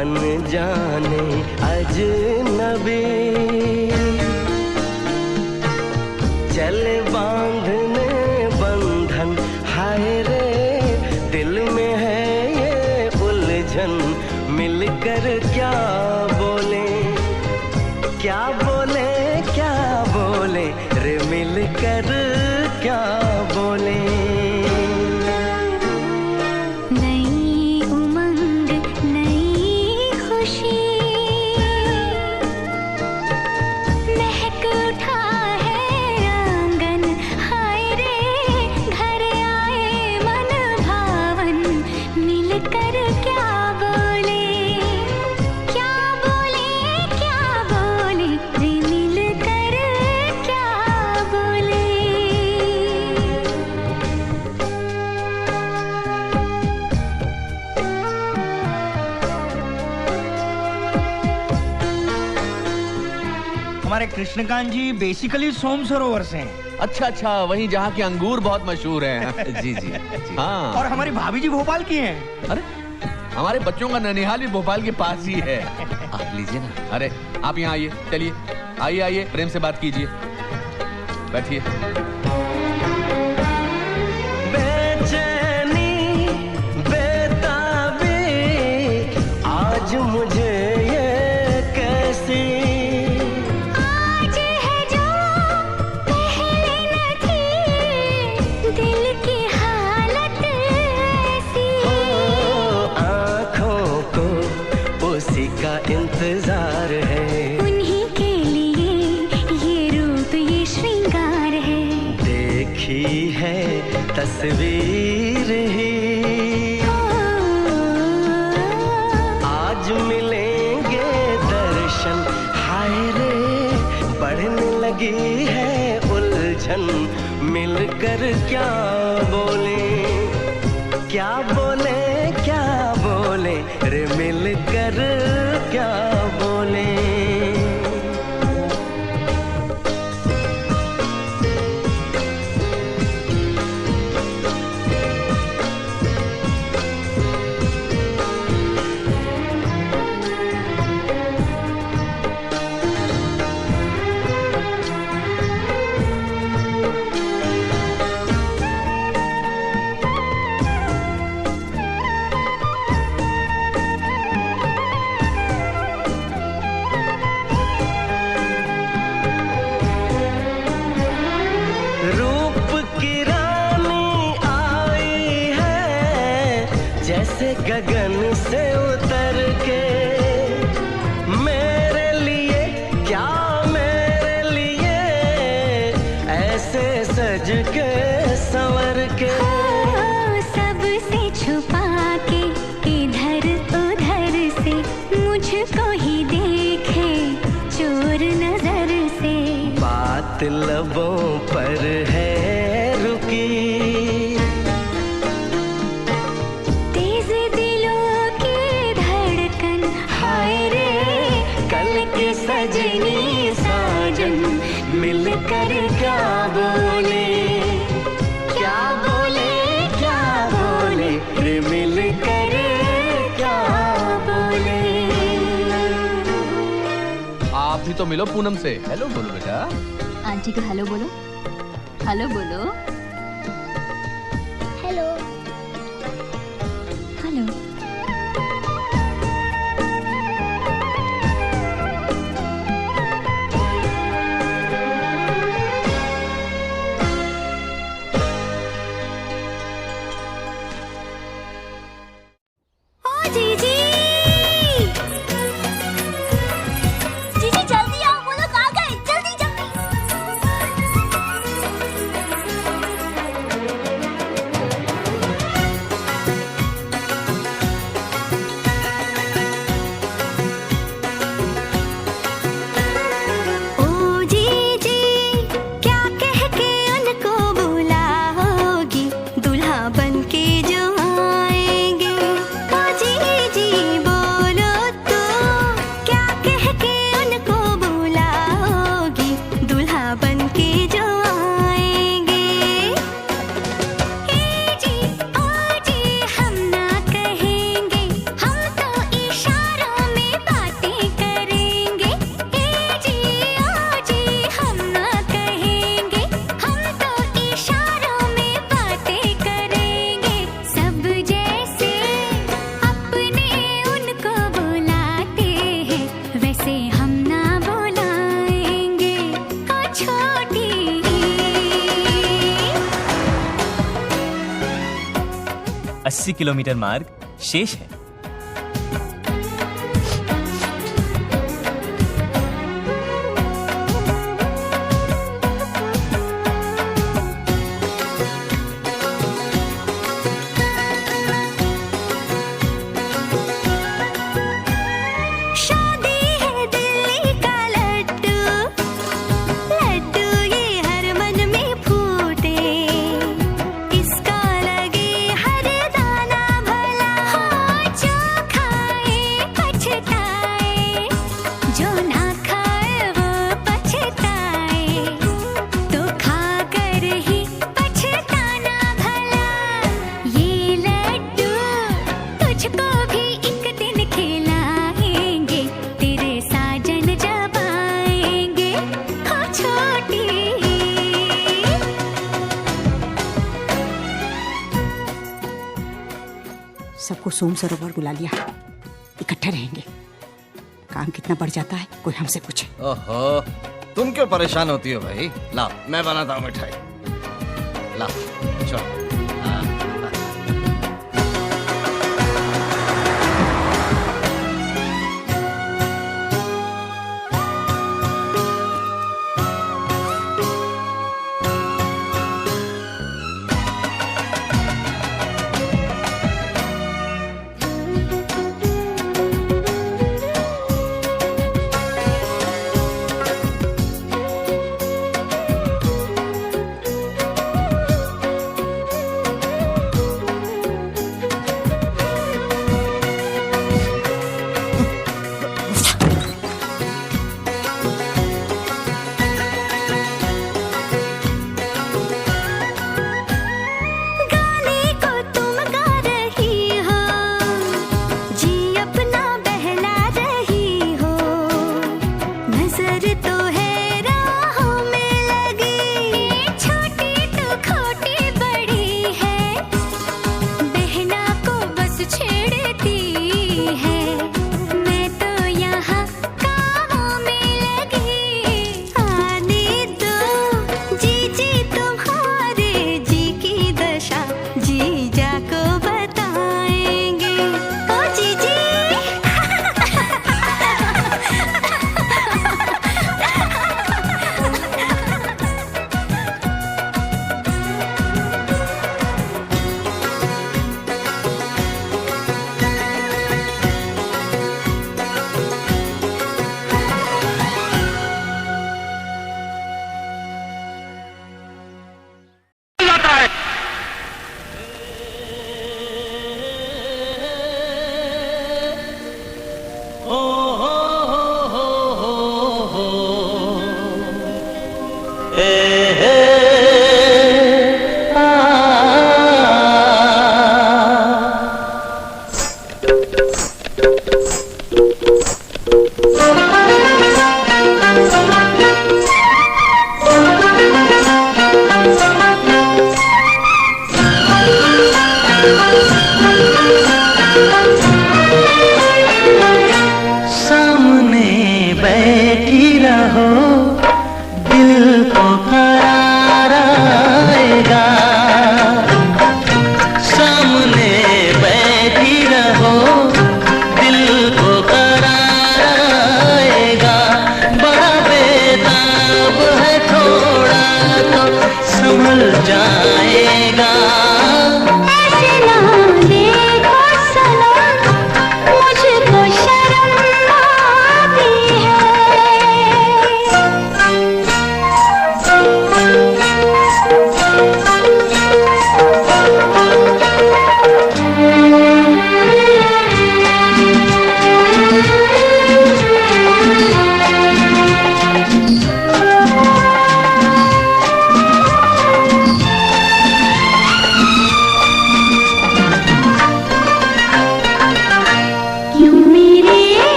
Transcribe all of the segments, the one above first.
अनजाने अजनबी चले बांधने बंधन, हाय रे दिल में है ये उलझन, मिलकर क्या बोले क्या बोले क्या बोले रे, मिलकर क्या बोले। हमारे कृष्णकांत जी बेसिकली सोम सरोवर से हैं। अच्छा अच्छा, वहीं जहाँ के अंगूर बहुत मशहूर हैं। जी जी जी। हाँ। और हमारी भाभी जी भोपाल की हैं। अरे हमारे बच्चों का ननिहाल भी भोपाल के पास ही है। आप लीजिए ना। अरे आप यहाँ आइए, चलिए आइए आइए, प्रेम से बात कीजिए, बैठिए। बेचैनी बेताबी आज मुझे इंतजार है, उन्हीं के लिए ये रूप ये श्रृंगार है, देखी है तस्वीर ही आज मिलेंगे दर्शन, हाय रे बढ़ने लगी है उलझन, मिलकर क्या बोले क्या बोले क्या बोले रे, मिलकर क्या बोले। जैसे गगन से उतर के मेरे लिए, क्या मेरे लिए ऐसे सज के संवर के, सबसे छुपा के इधर उधर से मुझको ही देखे चोर नजर से, बात लबों पर है रुकी, सजनी साजन मिलकर क्या बोले क्या बोले क्या बोले रे, मिलकर क्या बोले। आप भी तो मिलो पूनम से, हेलो बोलो बेटा। आंटी को हेलो बोलो, हेलो बोलो, हेलो हेलो। 80 किलोमीटर मार्ग शेष है। शादी है दिल्ली का लड्डू, लड्डू ये हर मन में फूटे, इसका लगे हर दाना भला, हाँ जो खाए पछताए, जो ना खाए वो पछताए, तो खाकर ही पछताना भला। ये लड्डू तुझको भी एक दिन खिलाएंगे, तेरे साजन जब आएंगे, हाँ छोटी। सबको सोम सरोवर बुला लिया, इकट्ठे रहेंगे। काम कितना बढ़ जाता है कोई हमसे पूछे। ओहो, तुम क्यों परेशान होती हो भाई? लाओ मैं बनाता हूँ मिठाई। लाओ चलो। हाँ, हाँ।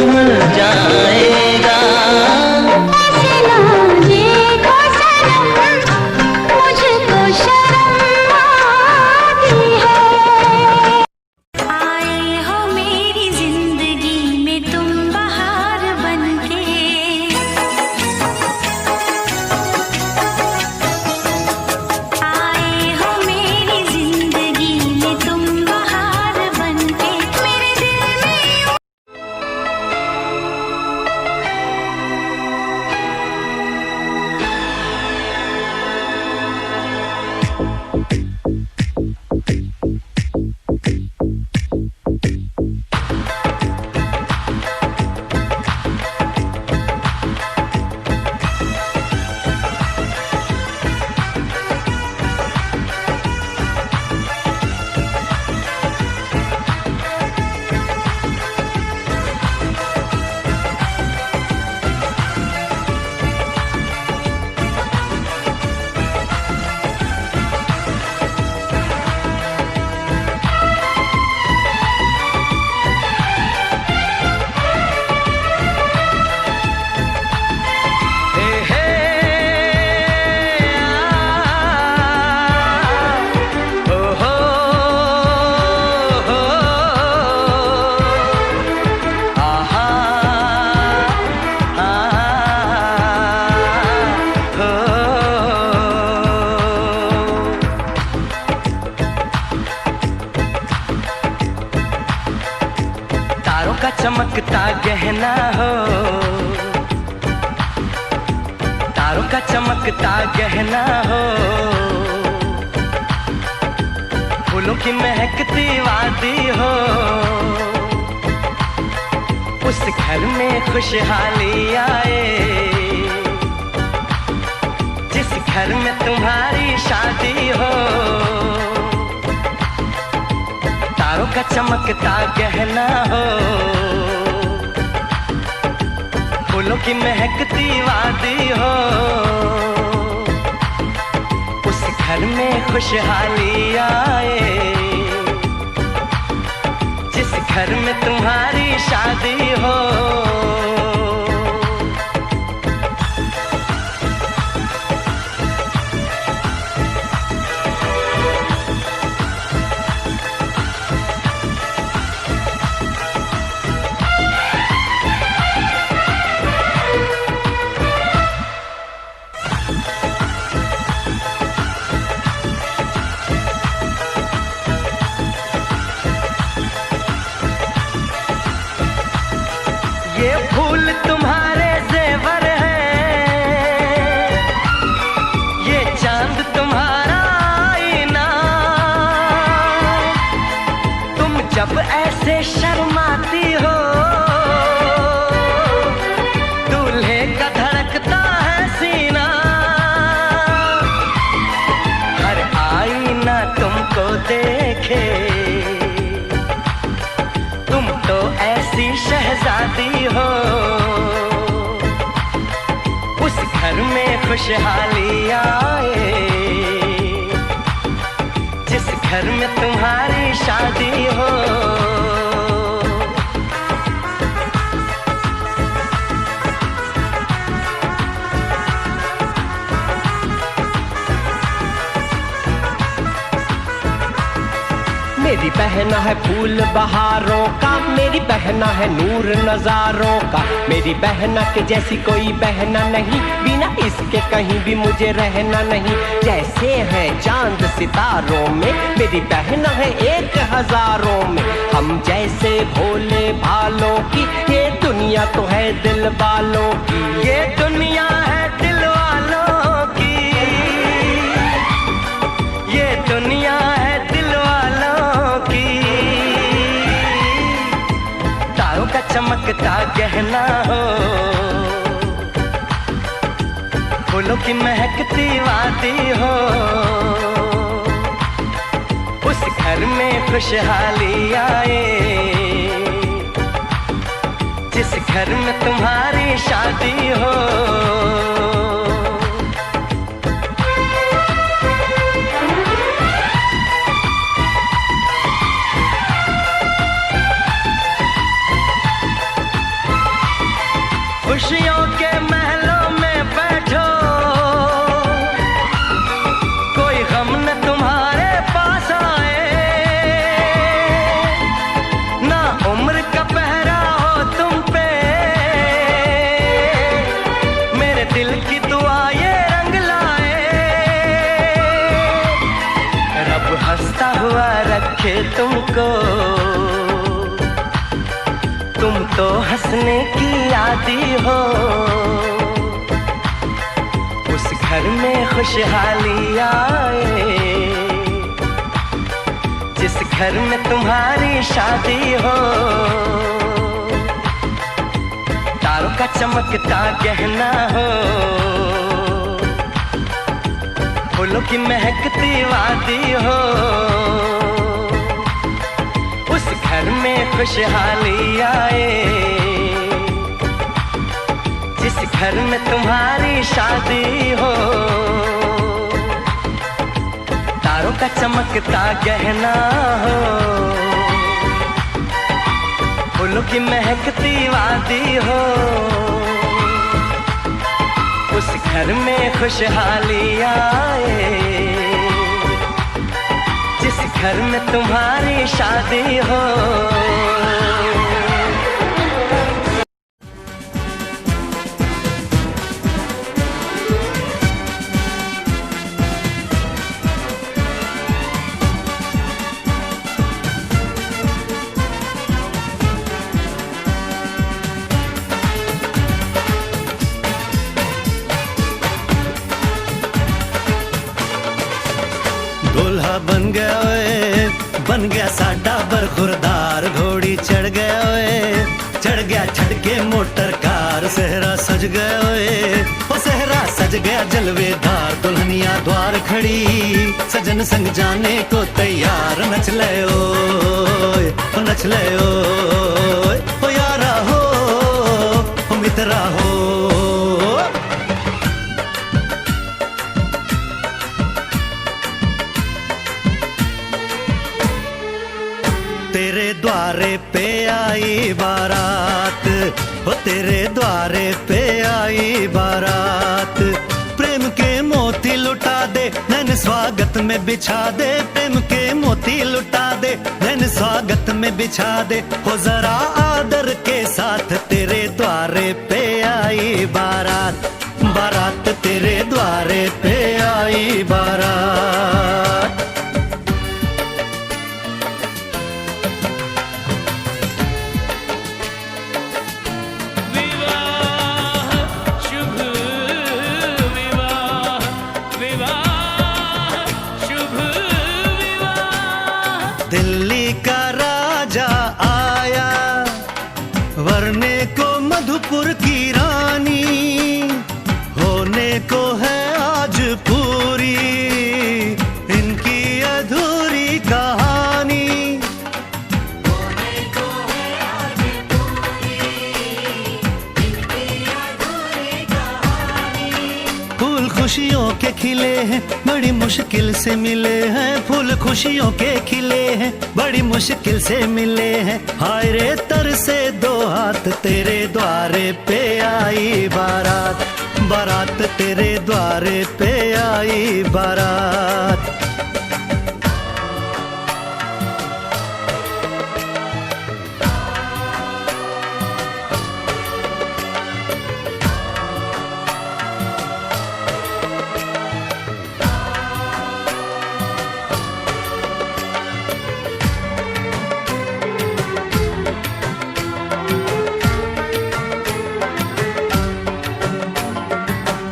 संभल जाएगा। ऐसे ना देखो सनम, मुझको शर्म आती है। आए हो मेरी जिंदगी में तुम बहार बनके, आए हो मेरी जिंदगी में तुम बहार बनके, मेरे दिल में यूं तारों का चमकता गहना हो, तारों का चमकता गहना हो, फूलों की महकती वादी हो, उस घर में खुशहाली आए जिस घर में तुम्हारी शादी हो। तारों का चमकता गहना हो, फूलों की महकती वादी हो, उस घर में खुशहाली आए जिस घर में तुम्हारी शादी हो। ये फूल तुम्हारे जेवर हैं, ये चांद तुम्हारा आईना, तुम जब ऐसे शर्माती हो दूल्हे का धड़कता है सीना, हर आईना तुमको देखे तुम तो ऐसी शहजादी हो, उस घर में खुशहाली आए जिस घर में तुम्हारी शादी हो। मेरी बहना है फूल बहारों का, मेरी बहना है नूर नजारों का, मेरी बहना के जैसी कोई बहना नहीं, बिना इसके कहीं भी मुझे रहना नहीं। जैसे है चांद सितारों में, मेरी बहना है 1000 में, हम जैसे भोले भालों की, ये दुनिया तो है दिल वालों की, ये दुनिया है दिल वालों की, ये दुनिया है दिल वालों की। तारों का चमकता गहना हो, फूलों की महकती वादी हो, उस घर में खुशहाली आए जिस घर में तुम्हारी शादी हो। खुशियों के महलों में बैठो, कोई गम न तुम्हारे पास आए, ना उम्र का पहरा हो तुम पे, मेरे दिल की दुआ ये रंग लाए, रब हंसता हुआ रखे तुमको, तुम तो हंसने की आदी हो, उस घर में खुशहाली आए, जिस घर में तुम्हारी शादी हो, तारों का चमकता गहना हो, फूलों की महकती वादी हो, उस घर में खुशहाली आए, जिस घर में तुम्हारी शादी हो, तारों का चमकता गहना हो, फूलों की महकती वादी हो, उस घर में खुशहाली आए, जिस घर में तुम्हारी शादी हो। दूल्हा बन गया ओए, बन गया साडा बरखुरदार, घोड़ी चढ़ गया ओए, चढ़ गया छटके मोटर कार, सहरा सज गया ओए, ओ सहरा सज गया जलवेदार, दुल्हनिया द्वार खड़ी, सजन संग जाने को तैयार, नच ले ओए, ओ नच ले ओए, ओ यारा हो, ओ मित्रा हो। तेरे द्वारे पे आई बारात, ओ तेरे द्वारे पे आई बारात, प्रेम के मोती लुटा दे, नैन स्वागत में बिछा दे, प्रेम के मोती लुटा दे, नैन स्वागत में बिछा दे, हो जरा आदर के साथ तेरे द्वारे पे आई बारात, बारात तेरे द्वारे पे आई बारात। दिल्ली का राजा आया, वरने को मधुपुर की रानी, होने को है आज पूरी इनकी अधूरी कहानी, होने को है आज पूरी इनकी अधूरी कहानी। फूल खुशियों के खिले हैं, बड़ी मुश्किल से मिले हैं, फूल खुशियों के खिले हैं, बड़ी मुश्किल से मिले हैं, हाय रे तर से दो हाथ, तेरे द्वारे पे आई बारात, बारात तेरे द्वारे पे आई बारात।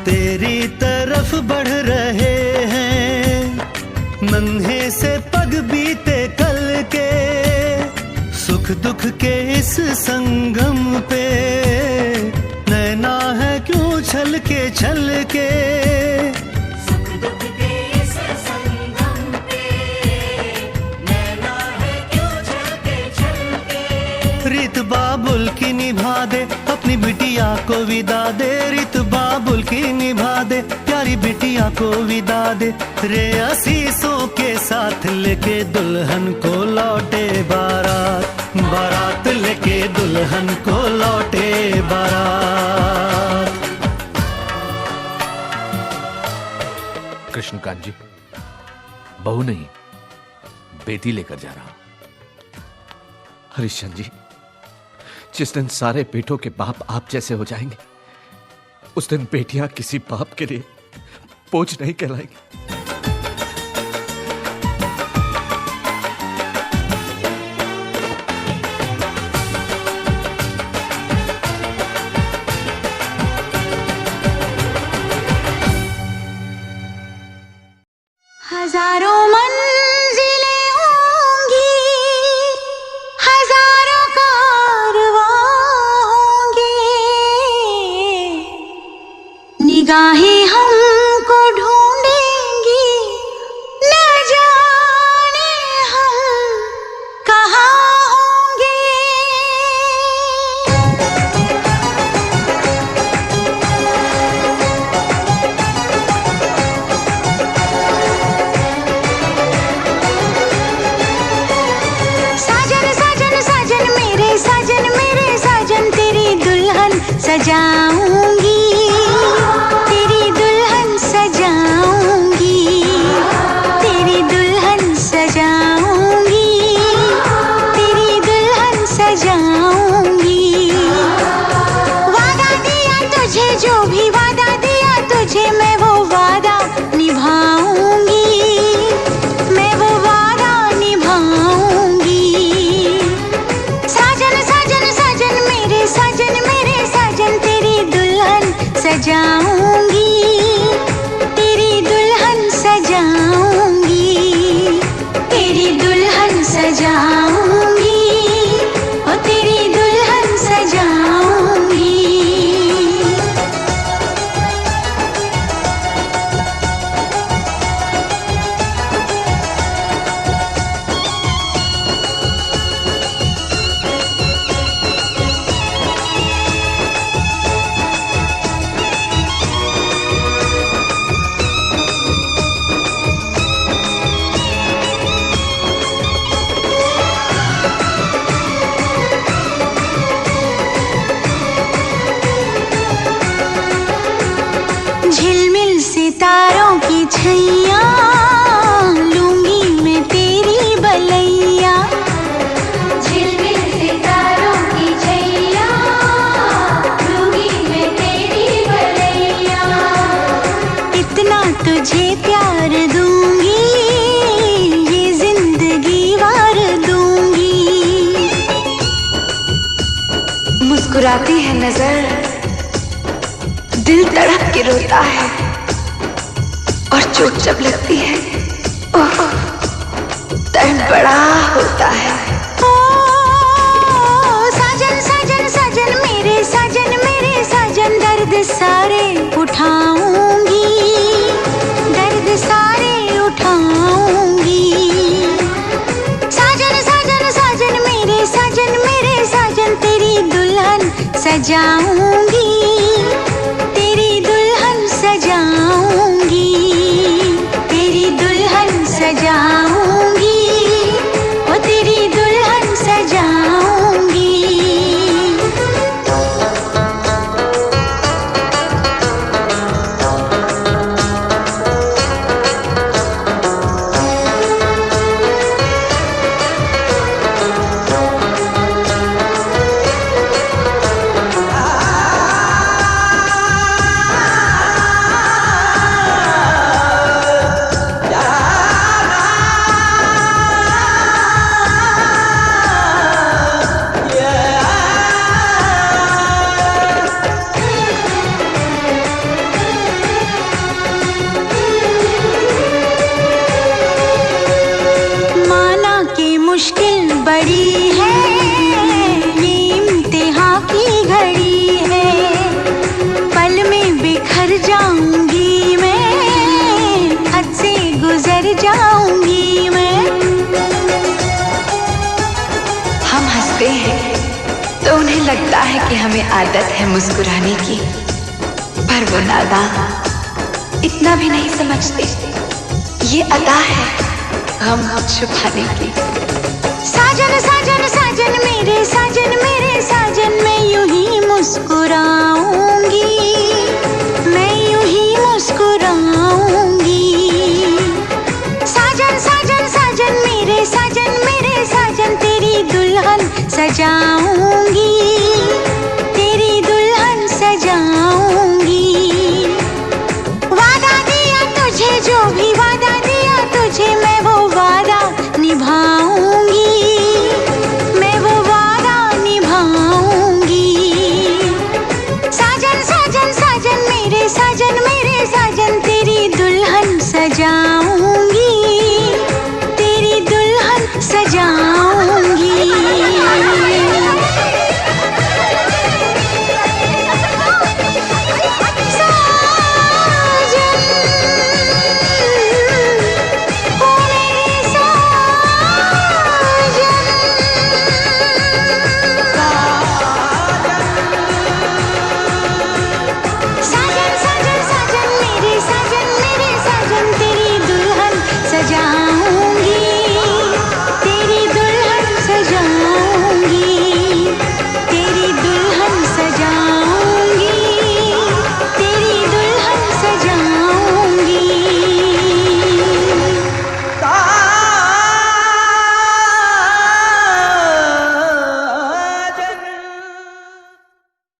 तेरी तरफ बढ़ रहे हैं नन्हे से पग बीते कल के, सुख दुख के इस संगम पे नैना है क्यों छल के सुख दुख के इस संगम पे नैना है क्यों छल के रीत बाबुल की निभा दे, अपनी बिटिया को विदा दे, रीत बाबुल की निभा दे, प्यारी बिटिया को विदा दे, रे आशीषों के साथ लेके दुल्हन को लौटे बारात, बारात लेके दुल्हन को लौटे बारात। कृष्णकांत जी, बहू नहीं बेटी लेकर जा रहा हूं। हरिश्चंद्र जी, जिस दिन सारे बेटों के बाप आप जैसे हो जाएंगे, उस दिन बेटियां किसी बाप के लिए बोझ नहीं कहलाएंगी। हजारों मंजिलें होंगी, हजारों कारवां होंगे, निगाहें हमको ढूंढेंगी, न जाने हम कहाँ होंगे। साजन साजन साजन मेरे साजन तेरी दुल्हन सजाऊंगी, तेरी दुल्हन सजाऊंगी, तेरी दुल्हन सजाऊंगी, तेरी दुल्हन सजाऊंगी। वादा दिया तुझे, जो भी वादा दिया तुझे, मैं वो वादा निभाऊंगी, मैं वो वादा निभाऊंगी। साजन साजन साजन मेरे साजन तेरी दुल्हन सजाऊंगी, तेरी दुल्हन सजाऊंगी, तेरी दुल्हन सजाऊंगी, ओ तेरी दुल्हन सजाऊंगी। झिलमिल सितारों की छैया, लूंगी मैं तेरी बलैया। झिलमिल सितारों की छैया, लूंगी मैं तेरी बलैया। इतना तुझे प्यार दूंगी, ये जिंदगी वार दूंगी। मुस्कुराती है नजर, दिल तड़प के रोता है, और चोट जब लगती है, ओह दर्द बड़ा होता है। ओ साजन साजन साजन मेरे साजन दर्द सारे उठाऊंगी, दर्द सारे उठाऊंगी। साजन साजन साजन मेरे साजन तेरी दुल्हन सजाऊंगी, तेरी दुल्हन सजाऊंगी, तेरी दुल्हन सजाऊंगी, ओ तेरी दुल्हन सजाऊंगी। मुश्किल बड़ी है, ये इम्तिहान की घड़ी है, पल में बिखर जाऊंगी मैं, हद से गुजर जाऊंगी मैं। हम हंसते हैं तो उन्हें लगता है कि हमें आदत है मुस्कुराने की, पर वो नादान इतना भी नहीं समझते, ये अदा है गम छुपाने की। साजन साजन साजन मेरे साजन मैं यूं ही मुस्कुरा